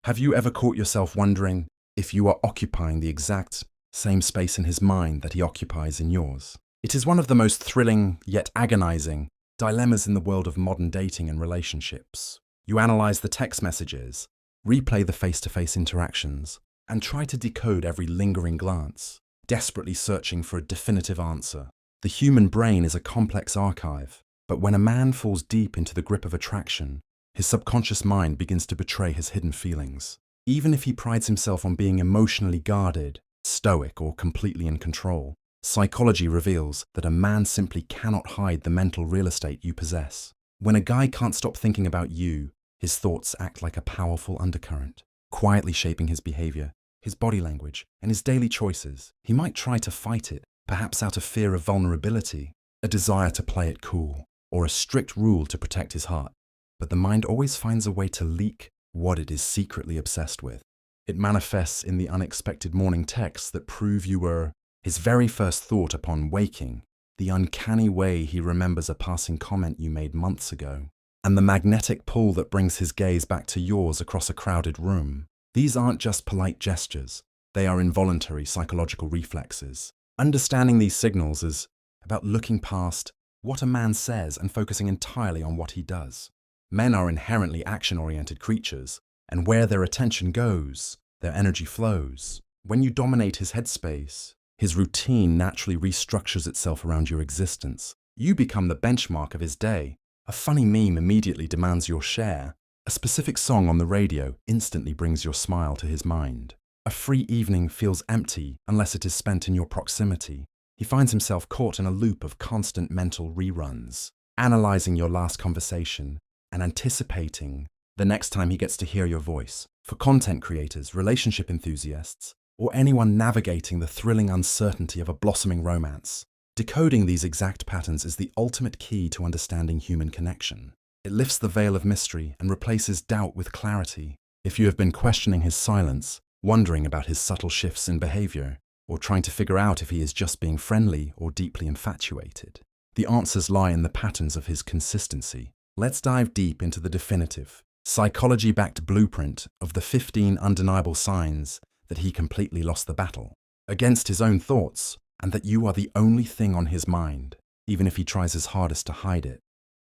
Have you ever caught yourself wondering if you are occupying the exact same space in his mind that he occupies in yours? It is one of the most thrilling, yet agonizing, dilemmas in the world of modern dating and relationships. You analyze the text messages, replay the face-to-face interactions, and try to decode every lingering glance, desperately searching for a definitive answer. The human brain is a complex archive, but when a man falls deep into the grip of attraction, his subconscious mind begins to betray his hidden feelings. Even if he prides himself on being emotionally guarded, stoic, or completely in control, psychology reveals that a man simply cannot hide the mental real estate you possess. When a guy can't stop thinking about you, his thoughts act like a powerful undercurrent, quietly shaping his behavior, his body language, and his daily choices. He might try to fight it, perhaps out of fear of vulnerability, a desire to play it cool, or a strict rule to protect his heart. But the mind always finds a way to leak what it is secretly obsessed with. It manifests in the unexpected morning texts that prove you were his very first thought upon waking, the uncanny way he remembers a passing comment you made months ago, and the magnetic pull that brings his gaze back to yours across a crowded room. These aren't just polite gestures, they are involuntary psychological reflexes. Understanding these signals is about looking past what a man says and focusing entirely on what he does. Men are inherently action-oriented creatures, and where their attention goes, their energy flows. When you dominate his headspace, his routine naturally restructures itself around your existence. You become the benchmark of his day. A funny meme immediately demands your share. A specific song on the radio instantly brings your smile to his mind. A free evening feels empty unless it is spent in your proximity. He finds himself caught in a loop of constant mental reruns, analyzing your last conversation and anticipating the next time he gets to hear your voice. For content creators, relationship enthusiasts, or anyone navigating the thrilling uncertainty of a blossoming romance, decoding these exact patterns is the ultimate key to understanding human connection. It lifts the veil of mystery and replaces doubt with clarity. If you have been questioning his silence, wondering about his subtle shifts in behavior, or trying to figure out if he is just being friendly or deeply infatuated, the answers lie in the patterns of his consistency. Let's dive deep into the definitive, psychology-backed blueprint of the 15 undeniable signs that he completely lost the battle against his own thoughts, and that you are the only thing on his mind, even if he tries his hardest to hide it.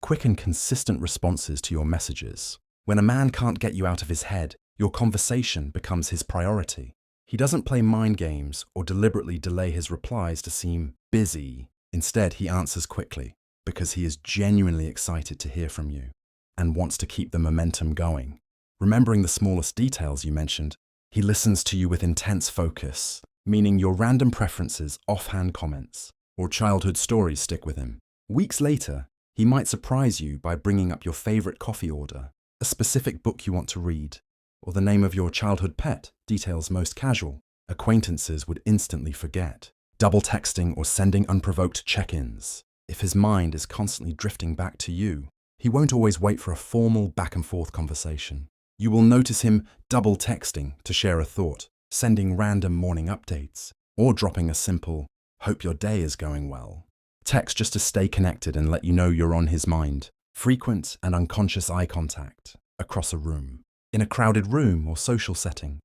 Quick and consistent responses to your messages. When a man can't get you out of his head, your conversation becomes his priority. He doesn't play mind games or deliberately delay his replies to seem busy. Instead, he answers quickly, because he is genuinely excited to hear from you and wants to keep the momentum going. Remembering the smallest details you mentioned, he listens to you with intense focus, meaning your random preferences, offhand comments, or childhood stories stick with him. Weeks later, he might surprise you by bringing up your favorite coffee order, a specific book you want to read, or the name of your childhood pet, details most casual. Acquaintances would instantly forget. Double texting or sending unprovoked check-ins. If his mind is constantly drifting back to you, he won't always wait for a formal back-and-forth conversation. You will notice him double texting to share a thought, sending random morning updates, or dropping a simple, "Hope your day is going well" text just to stay connected and let you know you're on his mind. Frequent and unconscious eye contact across a room. In a crowded room or social setting,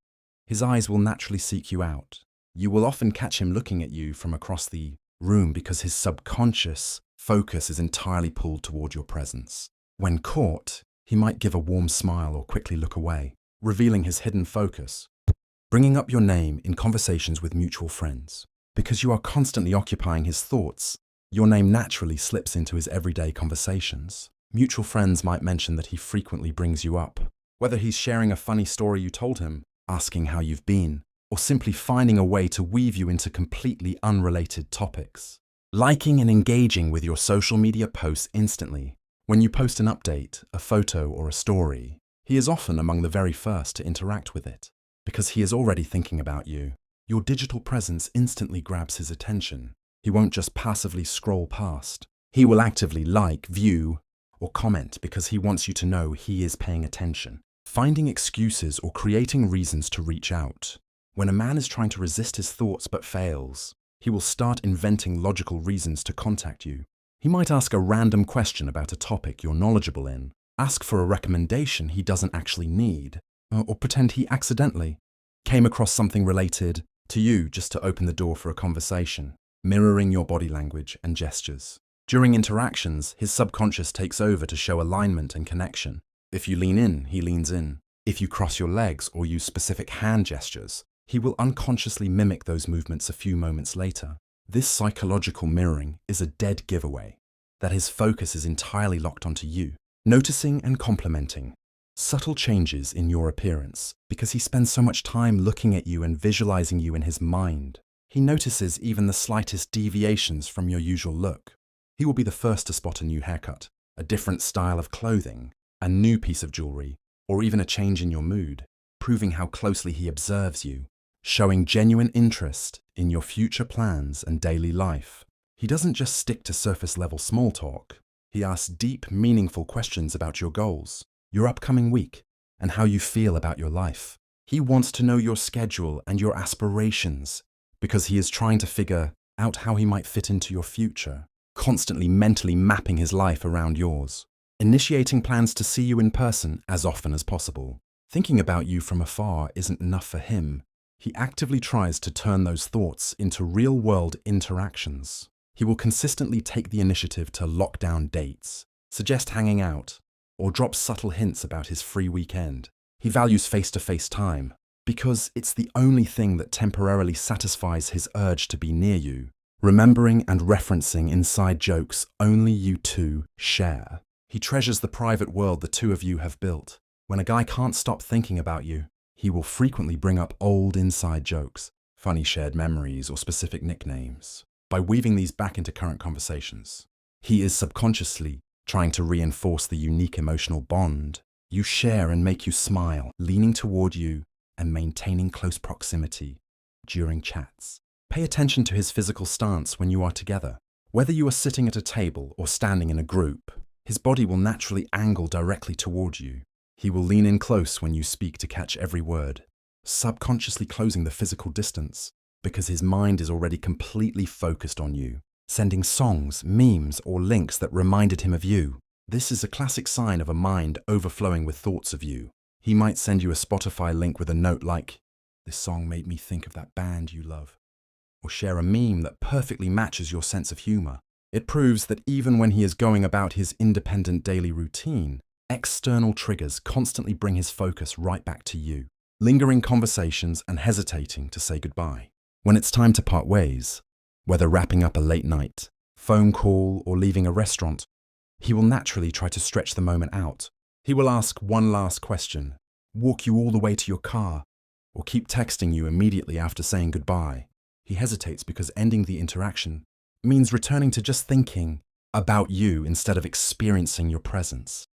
his eyes will naturally seek you out. You will often catch him looking at you from across the room because his subconscious focus is entirely pulled toward your presence. When caught, he might give a warm smile or quickly look away, revealing his hidden focus. Bringing up your name in conversations with mutual friends. Because you are constantly occupying his thoughts, your name naturally slips into his everyday conversations. Mutual friends might mention that he frequently brings you up, whether he's sharing a funny story you told him, asking how you've been, or simply finding a way to weave you into completely unrelated topics. Liking and engaging with your social media posts instantly. When you post an update, a photo, or a story, he is often among the very first to interact with it, because he is already thinking about you. Your digital presence instantly grabs his attention. He won't just passively scroll past. He will actively like, view, or comment because he wants you to know he is paying attention. Finding excuses or creating reasons to reach out. When a man is trying to resist his thoughts but fails, he will start inventing logical reasons to contact you. He might ask a random question about a topic you're knowledgeable in, ask for a recommendation he doesn't actually need, or pretend he accidentally came across something related to you just to open the door for a conversation, mirroring your body language and gestures. During interactions, his subconscious takes over to show alignment and connection. If you lean in, he leans in. If you cross your legs or use specific hand gestures, he will unconsciously mimic those movements a few moments later. This psychological mirroring is a dead giveaway that his focus is entirely locked onto you, noticing and complimenting subtle changes in your appearance because he spends so much time looking at you and visualizing you in his mind. He notices even the slightest deviations from your usual look. He will be the first to spot a new haircut, a different style of clothing, a new piece of jewelry, or even a change in your mood, proving how closely he observes you, showing genuine interest in your future plans and daily life. He doesn't just stick to surface-level small talk. He asks deep, meaningful questions about your goals, your upcoming week, and how you feel about your life. He wants to know your schedule and your aspirations because he is trying to figure out how he might fit into your future, constantly mentally mapping his life around yours, initiating plans to see you in person as often as possible. Thinking about you from afar isn't enough for him. He actively tries to turn those thoughts into real-world interactions. He will consistently take the initiative to lock down dates, suggest hanging out, or drop subtle hints about his free weekend. He values face-to-face time because it's the only thing that temporarily satisfies his urge to be near you, remembering and referencing inside jokes only you two share. He treasures the private world the two of you have built. When a guy can't stop thinking about you, he will frequently bring up old inside jokes, funny shared memories, or specific nicknames. By weaving these back into current conversations, he is subconsciously trying to reinforce the unique emotional bond you share and make you smile, leaning toward you and maintaining close proximity during chats. Pay attention to his physical stance when you are together. Whether you are sitting at a table or standing in a group, his body will naturally angle directly toward you. He will lean in close when you speak to catch every word, subconsciously closing the physical distance because his mind is already completely focused on you, sending songs, memes, or links that reminded him of you. This is a classic sign of a mind overflowing with thoughts of you. He might send you a Spotify link with a note like, "This song made me think of that band you love," or share a meme that perfectly matches your sense of humor. It proves that even when he is going about his independent daily routine, external triggers constantly bring his focus right back to you, lingering conversations and hesitating to say goodbye. When it's time to part ways, whether wrapping up a late night, phone call, or leaving a restaurant, he will naturally try to stretch the moment out. He will ask one last question, walk you all the way to your car, or keep texting you immediately after saying goodbye. He hesitates because ending the interaction means returning to just thinking about you instead of experiencing your presence.